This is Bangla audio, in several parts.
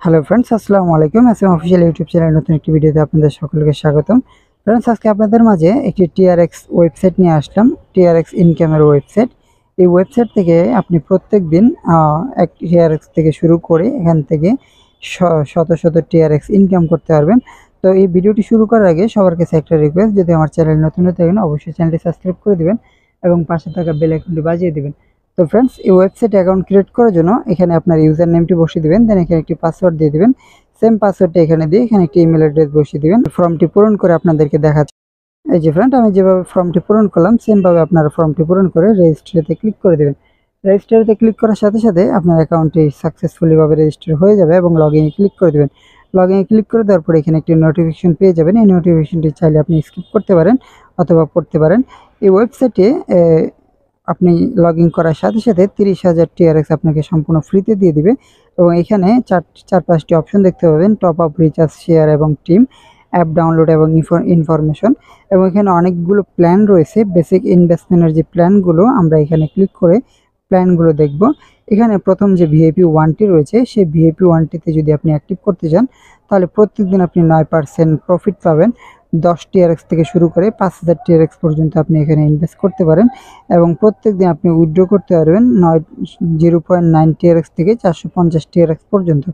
হ্যালো ফ্রেন্ডস, আসসালামু আলাইকুম। এসএম অফিসিয়াল ইউটিউব চ্যানেলের নতুন একটি ভিডিওতে আপনাদের সকলকে স্বাগতম। ফ্রেন্ডস, আজকে আপনাদের মাঝে একটি টিআরএক্স ওয়েবসাইট নিয়ে আসলাম। টিআরএক্স ইনকামের ওয়েবসাইট। এই ওয়েবসাইট থেকে আপনি প্রত্যেকদিন এক টিআরএক্স থেকে শুরু করে এখান থেকে শত শত টিআরএক্স ইনকাম করতে পারবেন। তো এই ভিডিওটি শুরু করার আগে সবার কাছে একটা রিকোয়েস্ট, যদি আমার চ্যানেল নতুন হয়ে থাকেন অবশ্যই চ্যানেলটি সাবস্ক্রাইব করে দিবেন এবং পাশে থাকা বেল আইকনটি বাজিয়ে দিবেন। তো ফ্রেন্ডস, এই ওয়েবসাইটে অ্যাকাউন্ট ক্রিয়েট করার জন্য এখানে আপনার ইউজার নেমটি বসিয়ে দিবেন, দেন এখানে একটি পাসওয়ার্ড দিয়ে দিবেন। সেম পাসওয়ার্ডটা এখানে দিয়ে এখানে একটি ইমেল অ্যাড্রেস বসিয়ে দিবেন। ফর্মটি পূরণ করে আপনাদেরকে দেখাচ্ছি। এই যে ফ্রেন্ড, আমি যেভাবে ফর্মটি পূরণ করলাম সেমভাবে আপনারা ফর্মটি পূরণ করে রেজিস্ট্রিতে ক্লিক করে দেবেন। রেজিস্ট্রিতে ক্লিক করার সাথে সাথে আপনার অ্যাকাউন্টটি সাকসেসফুলিভাবে রেজিস্টার হয়ে যাবে এবং লগ ইনে ক্লিক করে দেবেন। লগ ইনে ক্লিক করে দেওয়ার পরে এখানে একটি নোটিফিকেশন পেয়ে যাবেন। এই নোটিফিকেশনটি চাইলে আপনি স্কিপ করতে পারেন অথবা পড়তে পারেন। এই ওয়েবসাইটে আপনি লগ ইন করার সাথে সাথে 30,000 টিআরএক্স আপনাকে সম্পূর্ণ ফ্রিতে দিয়ে দিবে এবং এখানে চার পাঁচটি অপশন দেখতে পাবেন: টপ আপ, রিচার্জ, শেয়ার এবং টিম, অ্যাপ ডাউনলোড এবং ইনফরমেশন। এবং এখানে অনেকগুলো প্ল্যান রয়েছে। বেসিক ইনভেস্টমেন্টের যে প্ল্যানগুলো, আমরা এখানে ক্লিক করে প্ল্যানগুলো দেখব। এখানে প্রথম যে ভিআইপি 1টি রয়েছে, সেই ভিআইপি 1টিতে যদি আপনি অ্যাক্টিভ করতে চান তাহলে প্রত্যেকদিন আপনি 9% প্রফিট পাবেন। 10 টিআরএক্স থেকে শুরু করে 5,000 টিআরএক্স পর্যন্ত আপনি এখানে ইনভেস্ট করতে পারেন এবং প্রত্যেকদিন আপনি উইথড্র করতে পারবেন 0.9 টিআরএক্স থেকে 450 টিআরএক্স পর্যন্ত।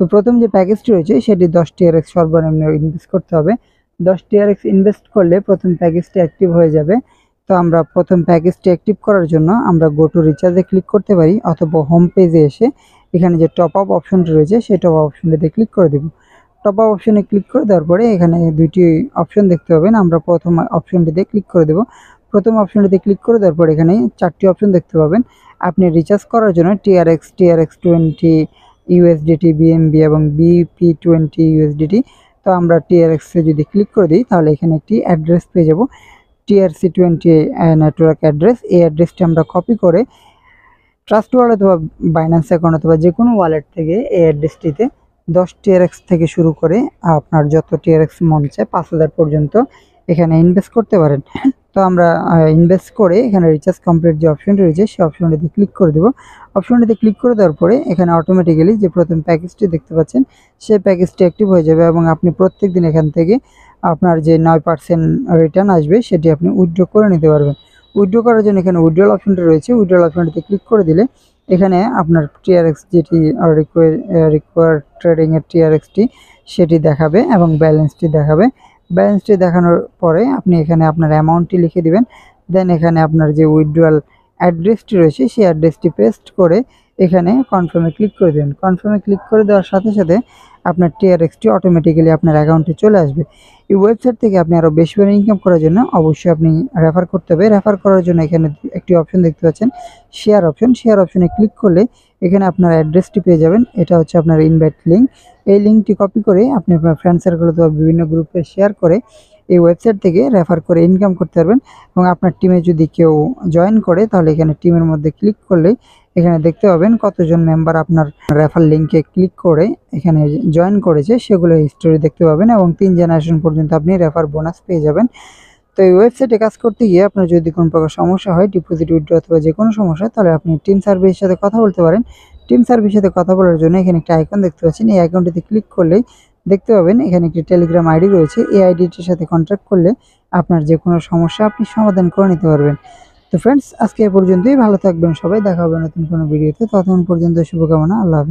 তো প্রথম যে প্যাকেজটি রয়েছে সেটি 10 টিআরএক্স সর্বনিম্ন ইনভেস্ট করতে হবে। 10 টিআরএক্স ইনভেস্ট করলে প্রথম প্যাকেজটি অ্যাক্টিভ হয়ে যাবে। তো আমরা প্রথম প্যাকেজটি অ্যাক্টিভ করার জন্য আমরা গো টু রিচার্জে ক্লিক করতে পারি অথবা হোম পেজে এসে এখানে যে টপ আপ অপশনটি রয়েছে সেই টপ আপ অপশনটিতে ক্লিক করে দেব। টপ আপ অপশনে ক্লিক করে দেওয়ার পরে এখানে দুইটি অপশন দেখতে পাবেন। আমরা প্রথম অপশনটিতে ক্লিক করে দেব। প্রথম অপশনটিতে ক্লিক করে দেওয়ার পর এখানে 4টি অপশন দেখতে পাবেন। আপনি রিচার্জ করার জন্য টিআরএক্স, টিআরএক্স20, ইউএসডিটি, বিএমবি এবং বিপি20 ইউএসডিটি। তো আমরা টিআরএক্সে যদি ক্লিক করে দিই তাহলে এখানে একটি অ্যাড্রেস পেয়ে যাব, TRC20 নেটওয়ার্ক অ্যাড্রেস। এই অ্যাড্রেসটি আমরা কপি করে ট্রাস্ট ওয়ালেট অথবা বাইন্যান্স অ্যাকাউন্ট অথবা যে কোনো ওয়ালেট থেকে এই অ্যাড্রেসটিতে 10 টিআরএক্স থেকে শুরু করে আপনার যত টিআরএক্স মন চায় 5,000 পর্যন্ত এখানে ইনভেস্ট করতে পারেন। তো আমরা ইনভেস্ট করে এখানে রিচার্জ কমপ্লিট যে অপশনটি রয়েছে সেই অপশনটিতে ক্লিক করে দেব। অপশনটিতে ক্লিক করে দেওয়ার পরে এখানে অটোমেটিক্যালি যে প্রথম প্যাকেজটি দেখতে পাচ্ছেন সেই প্যাকেজটি অ্যাক্টিভ হয়ে যাবে এবং আপনি প্রত্যেকদিন এখান থেকে আপনার যে 9% রিটার্ন আসবে সেটি আপনি উইথড্র করে নিতে পারবেন। উইথড্র করার জন্য এখানে উইথড্রল অপশনটি রয়েছে। উইথড্রল অপশনটিতে ক্লিক করে দিলে এখানে আপনার টিআরএক্স যেটি রিকোয়ার ট্রেডিংয়ের টিআরএক্সটি সেটি দেখাবে এবং ব্যালেন্সটি দেখাবে। ব্যালেন্সটি দেখানোর পরে আপনি এখানে আপনার অ্যামাউন্টটি লিখে দিবেন। দেন এখানে আপনার যে উইথড্রয়াল অ্যাড্রেসটি রয়েছে সেই অ্যাড্রেসটি পেস্ট করে এখানে কনফার্মে ক্লিক করে দেবেন। কনফার্মে ক্লিক করে দেওয়ার সাথে সাথে আপনার টিআরএক্সটি অটোমেটিক্যালি আপনার অ্যাকাউন্টে চলে আসবে। এই ওয়েবসাইট থেকে আপনি আরও বেশি করে ইনকাম করার জন্য অবশ্যই আপনি রেফার করতে হবে। রেফার করার জন্য এখানে একটি অপশন দেখতে পাচ্ছেন, শেয়ার অপশন। শেয়ার অপশনে ক্লিক করলে এখানে আপনার অ্যাড্রেসটি পেয়ে যাবেন। এটা হচ্ছে আপনার ইনভাইট লিঙ্ক। এই লিঙ্কটি কপি করে আপনি আপনার ফ্রেন্ড সার্কেল অথবা বিভিন্ন গ্রুপে শেয়ার করে এই ওয়েবসাইট থেকে রেফার করে ইনকাম করতে পারবেন। এবং আপনার টিমে যদি কেউ জয়েন করে তাহলে এখানে টিমের মধ্যে ক্লিক করলেই এখানে দেখতে পাবেন কতজন মেম্বার আপনার রেফার লিঙ্কে ক্লিক করে এখানে জয়েন করেছে সেগুলো হিস্টোরি দেখতে পাবেন এবং 3 জেনারেশন পর্যন্ত আপনি রেফার বোনাস পেয়ে যাবেন। তো এই ওয়েবসাইটে কাজ করতে গিয়ে আপনার যদি কোনো প্রকার সমস্যা হয়, ডিপোজিট, উইথড্র অথবা যে কোনো সমস্যা, তাহলে আপনি টিম সার্ভিসের সাথে কথা বলতে পারেন। টিম সার্ভিসের সাথে কথা বলার জন্য এখানে একটা আইকন দেখতে পাচ্ছেন। এই আইকনটিতে ক্লিক করলেই দেখতে পাবেন এখানে একটি টেলিগ্রাম আইডি রয়েছে। এই আইডিটির সাথে কন্ট্যাক্ট করলে আপনার যে কোনো সমস্যা আপনি সমাধান করে নিতে পারবেন। তো ফ্রেন্ডস, আজকে এ পর্যন্তই। ভালো থাকবেন সবাই। দেখা হবে নতুন কোনো ভিডিওতে। ততক্ষণ পর্যন্ত শুভকামনা। আল্লাহ হাফেজ।